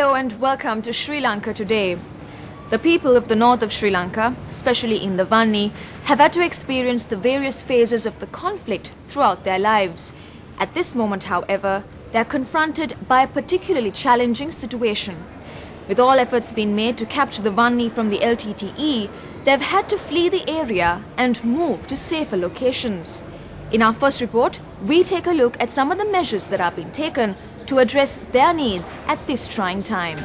Hello and welcome to Sri Lanka Today. The people of the north of Sri Lanka, especially in the Wanni, have had to experience the various phases of the conflict throughout their lives. At this moment, however, they are confronted by a particularly challenging situation. With all efforts being made to capture the Wanni from the LTTE, they have had to flee the area and move to safer locations. In our first report, we take a look at some of the measures that are being taken to address their needs at this trying time.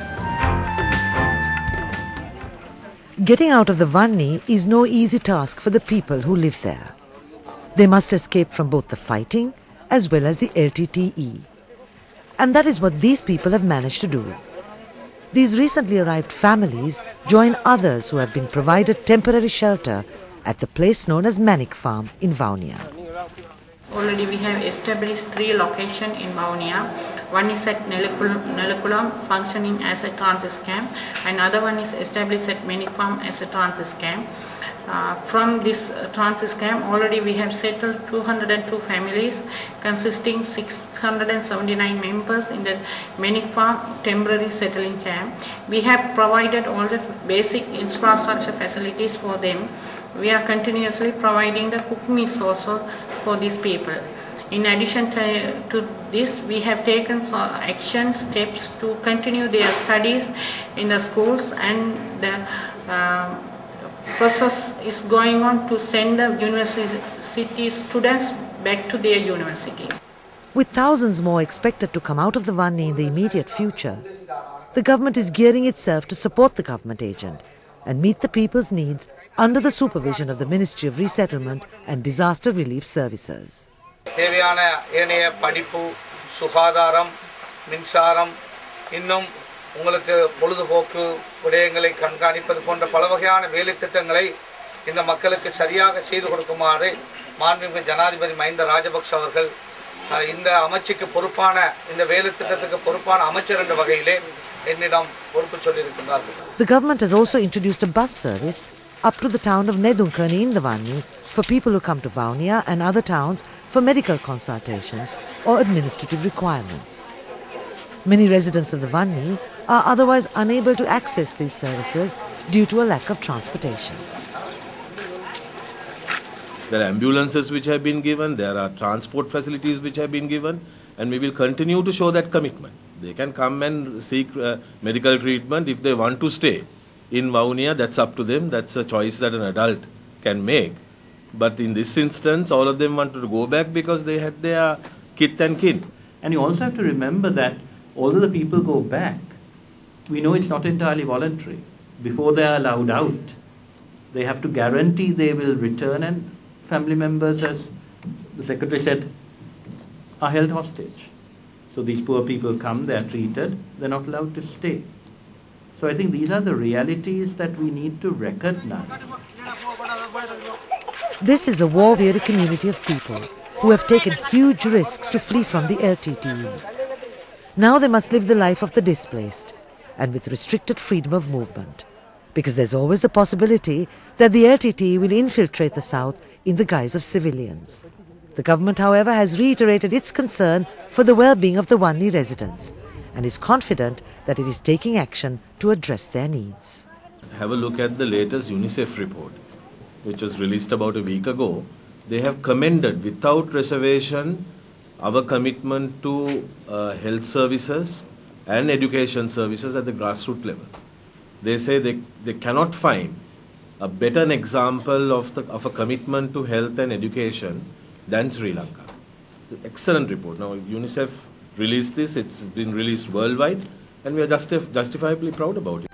Getting out of the Wanni is no easy task for the people who live there. They must escape from both the fighting as well as the LTTE. And that is what these people have managed to do. These recently arrived families join others who have been provided temporary shelter at the place known as Manik Farm in Vaunia. Already we have established 3 locations in Vaunia. One is at Nelakulam, functioning as a transit camp. Another one is established at Manik Farm as a transit camp. From this transit camp, already we have settled 202 families consisting 679 members in the Manik Farm temporary settling camp. We have provided all the basic infrastructure facilities for them. We are continuously providing the cooked meals also for these people. In addition to this, we have taken some action steps to continue their studies in the schools, and the process is going on to send the university students back to their universities. With thousands more expected to come out of the Wanni in the immediate future, the government is gearing itself to support the government agent and meet the people's needs under the supervision of the Ministry of Resettlement and Disaster Relief Services. தேவையான ஏனைய படிப்பு, சுகாதாரம், மின்சாரம், இன்னும் உங்களுக்கு பொழுதுபோக்கு விடயங்களை கண்காணிப்பது போன்ற பல வகையான வேலை திட்டங்களை இந்த மக்களுக்கு சரியாக செய்து கொடுக்குமாறு மாண்புமிகு ஜனாதிபதி மஹிந்த ராஜபக்ஷ அவர்கள் இந்த அமைச்சுக்கு பொறுப்பான இந்த வேலை திட்டத்துக்கு பொறுப்பான அமைச்சர் என்ற வகையிலே என்னிடம் பொறுப்பு சொல்லியிருக்கிறார்கள். The government has also introduced a bus service up to the town of Nedunkani in the Wanni for people who come to Vaunia and other towns for medical consultations or administrative requirements. Many residents of the Wanni are otherwise unable to access these services due to a lack of transportation. There are ambulances which have been given, there are transport facilities which have been given, and we will continue to show that commitment. They can come and seek medical treatment if they want to stay in Vaunia. That's up to them. That's a choice that an adult can make. But in this instance, all of them wanted to go back because they had their kith and kin. And you also have to remember that although the people go back, we know it's not entirely voluntary. Before they are allowed out, they have to guarantee they will return, and family members, as the Secretary said, are held hostage. So these poor people come, they are treated, they're not allowed to stay. So I think these are the realities that we need to recognize. This is a war-weary community of people who have taken huge risks to flee from the LTTE. Now they must live the life of the displaced and with restricted freedom of movement, because there's always the possibility that the LTTE will infiltrate the south in the guise of civilians. The government, however, has reiterated its concern for the well-being of the Wanni residents and is confident that it is taking action to address their needs. Have a look at the latest UNICEF report, which was released about a week ago. They have commended without reservation our commitment to health services and education services at the grassroots level. They say they cannot find a better example of a commitment to health and education than Sri Lanka. Excellent report. Now UNICEF released this, it's been released worldwide, and we are justifiably proud about it.